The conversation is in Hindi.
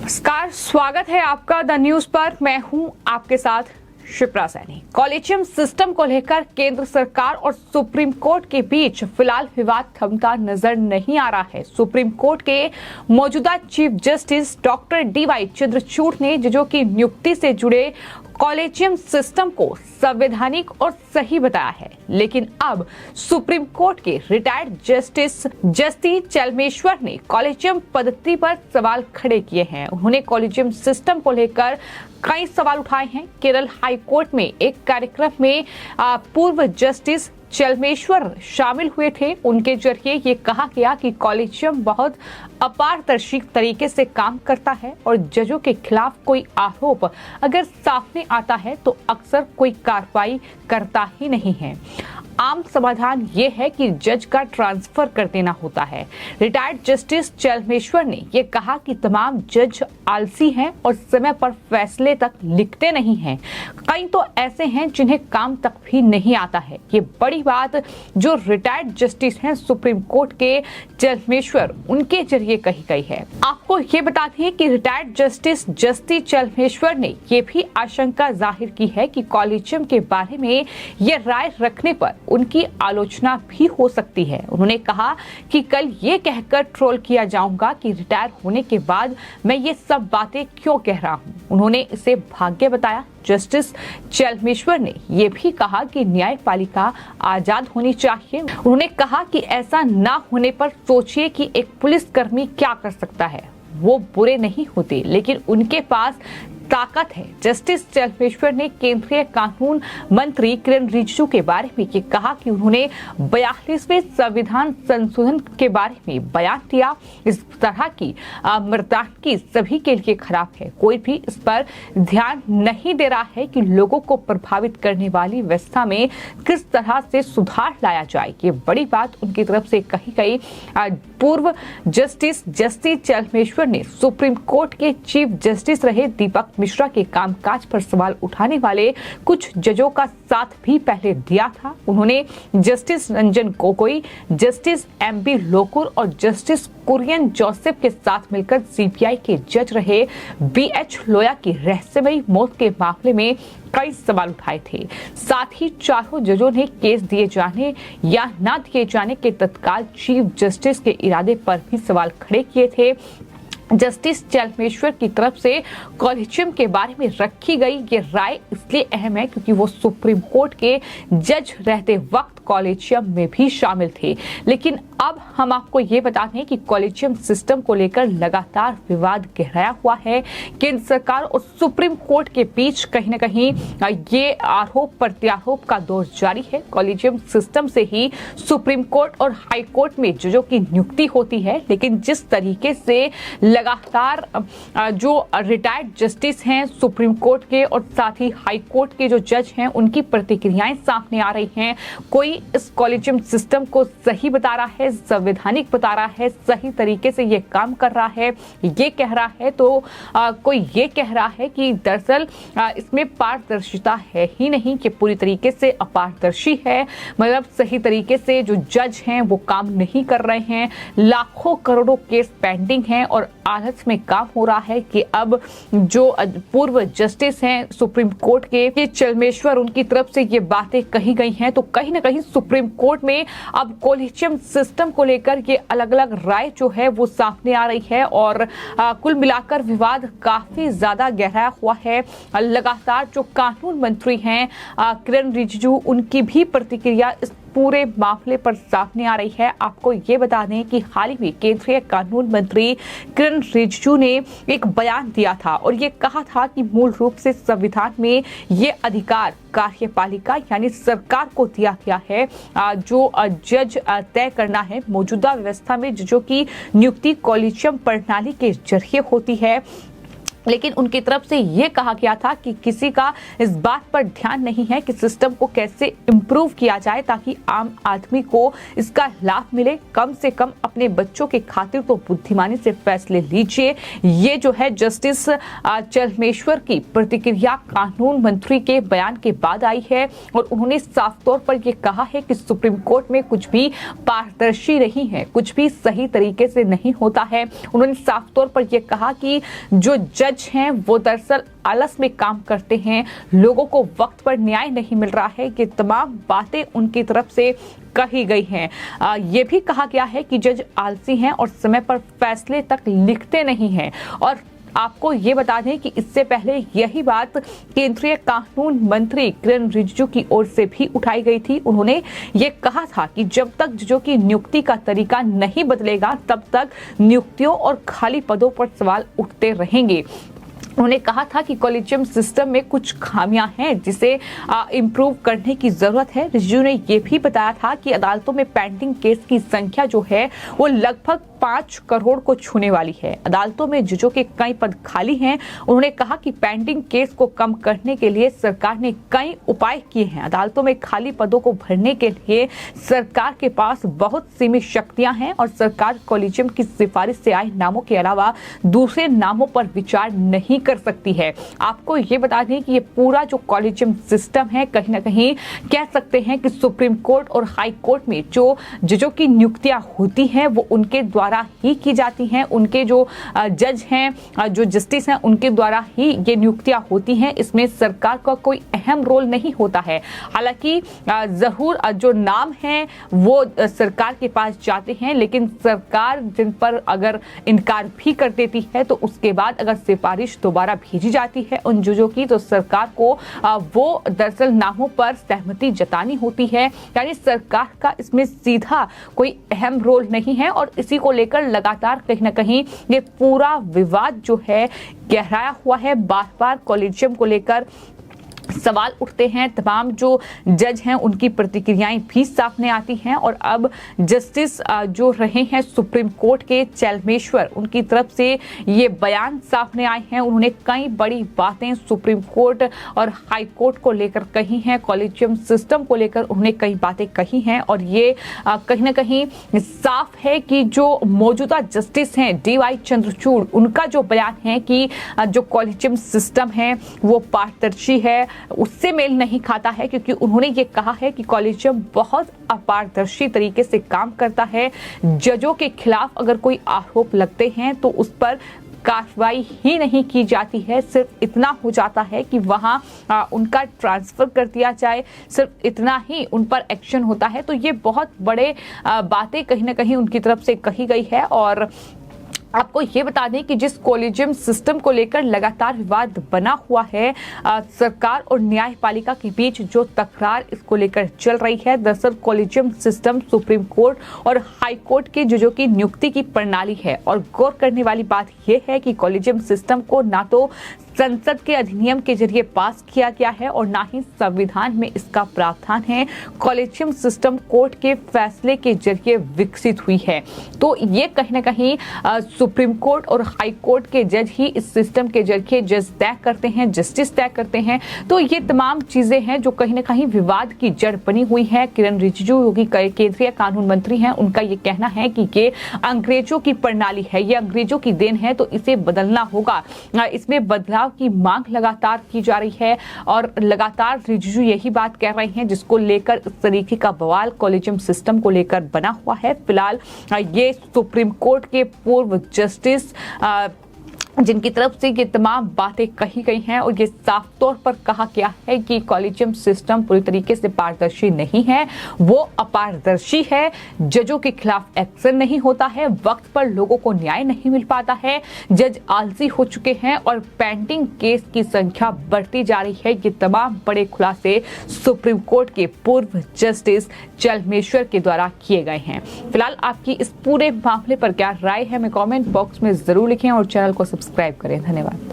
नमस्कार, स्वागत है आपका द न्यूज पर। मैं हूं आपके साथ शिप्रा सैनी। कॉलेजियम सिस्टम को लेकर केंद्र सरकार और सुप्रीम कोर्ट के बीच फिलहाल विवाद थमता नजर नहीं आ रहा है। सुप्रीम कोर्ट के मौजूदा chief justice doctor DY Chandrachud ने जजों की नियुक्ति से जुड़े कॉलेजियम सिस्टम को संवैधानिक और सही बताया है, लेकिन अब सुप्रीम कोर्ट के रिटायर्ड जस्टिस चलमेश्वर ने कॉलेजियम पद्धति पर सवाल खड़े किए हैं। उन्होंने कॉलेजियम सिस्टम को लेकर कई सवाल उठाए हैं। केरल हाई कोर्ट में एक कार्यक्रम में पूर्व जस्टिस चलमेश्वर शामिल हुए थे। उनके जरिए ये कहा गया कि कॉलेजियम बहुत अपारदर्शी तरीके से काम करता है और जजों के खिलाफ कोई आरोप अगर सामने आता है तो अक्सर कोई कार्रवाई करता ही नहीं है। आम समाधान ये है कि जज का ट्रांसफर कर देना होता है। रिटायर्ड जस्टिस चलमेश्वर ने ये कहा कि तमाम जज आलसी हैं और समय पर फैसले तक लिखते नहीं हैं। कई तो ऐसे हैं जिन्हें काम तक भी नहीं आता है। ये बड़ी बात जो रिटायर्ड जस्टिस हैं सुप्रीम कोर्ट के चलमेश्वर, उनके जरिए कही गई है। आपको ये बताते हैं कि रिटायर्ड जस्टिस चलमेश्वर ने ये भी आशंका जाहिर की है कि कॉलेजियम के बारे में ये राय रखने पर उनकी आलोचना भी हो सकती है। उन्होंने कहा कि कल ये कहकर ट्रोल किया जाऊंगा कि रिटायर होने के बाद मैं ये सब बातें क्यों कह रहा हूं। उन्होंने इसे भाग्य बताया। जस्टिस चलमेश्वर ने यह भी कहा कि न्यायपालिका आजाद होनी चाहिए। उन्होंने कहा कि ऐसा ना होने पर सोचिए कि एक पुलिसकर्मी क्या कर सकता है। वो बुरे नहीं होते, लेकिन उनके पास ताकत है। जस्टिस चलमेश्वर ने केंद्रीय कानून मंत्री किरण रिजिजू के बारे में ये कहा कि उन्होंने 42वें संविधान संशोधन के बारे में बयान दिया। इस तरह की मर्दानगी सभी के लिए खराब है। कोई भी इस पर ध्यान नहीं दे रहा है कि लोगों को प्रभावित करने वाली व्यवस्था में किस तरह से सुधार लाया जाए। ये बड़ी बात उनकी तरफ से कही गई। पूर्व जस्टिस चलमेश्वर ने सुप्रीम कोर्ट के चीफ जस्टिस रहे दीपक मिश्रा के कामकाज पर सवाल उठाने वाले कुछ जजों का साथ भी पहले दिया था। उन्होंने justice Ranjan Gogoi, justice MB Lokur और जस्टिस कुरियन जोसेफ के साथ मिलकर CBI के जज रहे BH लोया की रहस्यमयी मौत के मामले में कई सवाल उठाए थे। साथ ही चारों जजों ने केस दिए जाने या न दिए जाने के तत्काल चीफ जस्टिस के इरादे पर भी सवाल खड़े किए थे। जस्टिस चलमेश्वर की तरफ से कॉलेजियम के बारे में रखी गई ये राय इसलिए अहम है क्योंकि वो सुप्रीम कोर्ट के जज रहते वक्त कॉलेजियम में भी शामिल थे। लेकिन अब हम आपको ये बताते हैं कि कॉलेजियम सिस्टम को लेकर लगातार विवाद गहराया हुआ है। केंद्र सरकार और सुप्रीम कोर्ट के बीच कहीं न कहीं ये आरोप प्रत्यारोप का दौर जारी है। कॉलेजियम सिस्टम से ही सुप्रीम कोर्ट और हाई कोर्ट में जजों की नियुक्ति होती है, लेकिन जिस तरीके से लगातार जो रिटायर्ड जस्टिस हैं सुप्रीम कोर्ट के और साथ ही हाई कोर्ट के जो जज हैं, उनकी प्रतिक्रियाएं सामने आ रही हैं। कोई इस कॉलेजियम सिस्टम को सही बता रहा है, संवैधानिक बता रहा है, सही तरीके से ये काम कर रहा है, ये कह रहा है, तो कोई ये कह रहा है कि दरअसल इसमें पारदर्शिता है ही नहीं, कि पूरी तरीके से अपारदर्शी है। मतलब सही तरीके से जो जज हैं वो काम नहीं कर रहे हैं। लाखों करोड़ों केस पेंडिंग हैं और आलस में काम हो रहा है कि अब जो पूर्व जस्टिस हैं सुप्रीम कोर्ट के चलमेश्वर, उनकी तरफ से ये बातें कही गई हैं, तो कहीं ना कहीं सुप्रीम कोर्ट में अब कॉलेजियम सिस्टम को लेकर ये अलग अलग राय जो है वो सामने आ रही है और कुल मिलाकर विवाद काफी ज्यादा गहराया हुआ है। लगातार जो कानून मंत्री हैं किरण रिजिजू, उनकी भी प्रतिक्रिया इस पूरे मामले पर सामने आ रही है। आपको ये बता दें कि हाल ही में केंद्रीय कानून मंत्री किरण रिजिजू ने एक बयान दिया था और ये कहा था कि मूल रूप से संविधान में ये अधिकार कार्यपालिका यानी सरकार को दिया गया है। जो जज तय करना है। मौजूदा व्यवस्था में जजों की नियुक्ति कॉलेजियम प्रणाली के जरिए होती है। लेकिन उनकी तरफ से ये कहा गया था कि किसी का इस बात पर ध्यान नहीं है कि सिस्टम को कैसे इम्प्रूव किया जाए ताकि आम आदमी को इसका लाभ मिले। कम से कम अपने बच्चों के खातिर तो बुद्धिमानी से फैसले लीजिए। ये जो है जस्टिस चलमेश्वर की प्रतिक्रिया कानून मंत्री के बयान के बाद आई है और उन्होंने साफ तौर पर यह कहा है कि सुप्रीम कोर्ट में कुछ भी पारदर्शी नहीं है, कुछ भी सही तरीके से नहीं होता है। उन्होंने साफ तौर पर यह कहा कि जो जज हैं वो दरअसल आलस में काम करते हैं, लोगों को वक्त पर न्याय नहीं मिल रहा है। ये तमाम बातें उनकी तरफ से कही गई हैं। ये भी कहा गया है कि जज आलसी हैं और समय पर फैसले तक लिखते नहीं हैं। और आपको ये बता दें कि इससे पहले यही बात केंद्रीय कानून मंत्री किरण रिजिजू की ओर से भी उठाई गई थी। उन्होंने ये कहा था कि जब तक जजों की नियुक्ति का तरीका नहीं बदलेगा तब तक नियुक्तियों और खाली पदों पर सवाल उठते रहेंगे। उन्होंने कहा था कि कॉलेजियम सिस्टम में कुछ खामियां हैं जिसे इम्प्रूव करने की जरूरत है। रिजिजू ने यह भी बताया था कि अदालतों में पेंडिंग केस की संख्या जो है वो लगभग 5 करोड़ को छूने वाली है। अदालतों में जजों के कई पद खाली हैं। उन्होंने कहा कि पेंडिंग केस को कम करने के लिए सरकार ने कई उपाय किए हैं। अदालतों में खाली पदों को भरने के लिए सरकार के पास बहुत सीमित शक्तियां हैं और सरकार कॉलेजियम की सिफारिश से आए नामों के अलावा दूसरे नामों पर विचार नहीं कर सकती है। आपको ये बता दें कि ये पूरा जो कॉलेजियम सिस्टम है कहीं ना कहीं कह सकते हैं कि सुप्रीम कोर्ट और हाई कोर्ट में जो जजों की नियुक्तियां होती हैं वो उनके द्वारा ही की जाती हैं। उनके जो जज हैं, जो जस्टिस हैं, उनके द्वारा ही ये नियुक्तियां होती हैं। इसमें सरकार का कोई अहम रोल नहीं होता है। हालांकि जरूर जो नाम हैं वो सरकार के पास जाते हैं, लेकिन सरकार जिन पर अगर इनकार भी कर देती है तो उसके बाद अगर सिफारिश दोबारा भेजी जाती है उन जजों की तो सरकार को वो दरअसल नामों पर सहमति जतानी होती है। यानी सरकार का इसमें सीधा कोई अहम रोल नहीं है और इसी को लेकर लगातार कहीं ना कहीं ये पूरा विवाद जो है गहराया हुआ है। बार बार कॉलेजियम को लेकर सवाल उठते हैं। तमाम जो जज हैं उनकी प्रतिक्रियाएं भी सामने आती हैं और अब जस्टिस जो रहे हैं सुप्रीम कोर्ट के चलमेश्वर, उनकी तरफ से ये बयान सामने आए हैं। उन्होंने कई बड़ी बातें सुप्रीम कोर्ट और हाई कोर्ट को लेकर कही हैं, कॉलेजियम सिस्टम को लेकर उन्होंने कई बातें कही हैं और ये कहीं ना कहीं साफ है कि जो मौजूदा जस्टिस हैं DY चंद्रचूड़, उनका जो बयान है कि जो कॉलेजियम सिस्टम है वो पारदर्शी है, उससे मेल नहीं खाता है, क्योंकि उन्होंने ये कहा है कि कॉलेजियम बहुत अपारदर्शी तरीके से काम करता है। जजों के खिलाफ अगर कोई आरोप लगते हैं तो उस पर कार्रवाई ही नहीं की जाती है। सिर्फ इतना हो जाता है कि वहां उनका ट्रांसफर कर दिया जाए, सिर्फ इतना ही उन पर एक्शन होता है। तो ये बहुत बड़े बातें कहीं ना कहीं उनकी तरफ से कही गई है। और आपको ये बता दें कि जिस कॉलेजियम सिस्टम को लेकर लगातार विवाद बना हुआ है, सरकार और न्यायपालिका के बीच जो तकरार इसको लेकर चल रही है, दरअसल कॉलेजियम सिस्टम सुप्रीम कोर्ट और हाई कोर्ट के जजों की नियुक्ति की प्रणाली है। और गौर करने वाली बात यह है कि कॉलेजियम सिस्टम को ना तो संसद के अधिनियम के जरिए पास किया गया है और ना ही संविधान में इसका प्रावधान है। कॉलेजियम सिस्टम कोर्ट के फैसले के जरिए विकसित हुई है। तो ये कहीं ना कहीं सुप्रीम कोर्ट और हाई कोर्ट के जज ही इस सिस्टम के जरिए जज तय करते हैं, जस्टिस तय करते हैं। तो ये तमाम चीजें हैं जो कहीं ना कहीं विवाद की जड़ बनी हुई है। किरण रिजिजू जो कि केंद्रीय कानून मंत्री हैं, उनका ये कहना है कि ये अंग्रेजों की प्रणाली है, ये अंग्रेजों की देन है, तो इसे बदलना होगा। इसमें बदलाव की मांग लगातार की जा रही है और लगातार रिजिजू यही बात कह रहे हैं, जिसको लेकर इस तरीके का बवाल कॉलेजियम सिस्टम को लेकर बना हुआ है। फिलहाल ये सुप्रीम कोर्ट के पूर्व जस्टिस जिनकी तरफ से ये तमाम बातें कही गई हैं और ये साफ तौर पर कहा गया है कि कॉलेजियम सिस्टम पूरी तरीके से पारदर्शी नहीं है, वो अपारदर्शी है। जजों के खिलाफ एक्शन नहीं होता है, वक्त पर लोगों को न्याय नहीं मिल पाता है, जज आलसी हो चुके हैं और पेंडिंग केस की संख्या बढ़ती जा रही है। ये तमाम बड़े खुलासे सुप्रीम कोर्ट के पूर्व जस्टिस चलमेश्वर के द्वारा किए गए हैं। फिलहाल आपकी इस पूरे मामले पर क्या राय है, हमें कमेंट बॉक्स में जरूर लिखें और चैनल को सब्सक्राइब करें। धन्यवाद।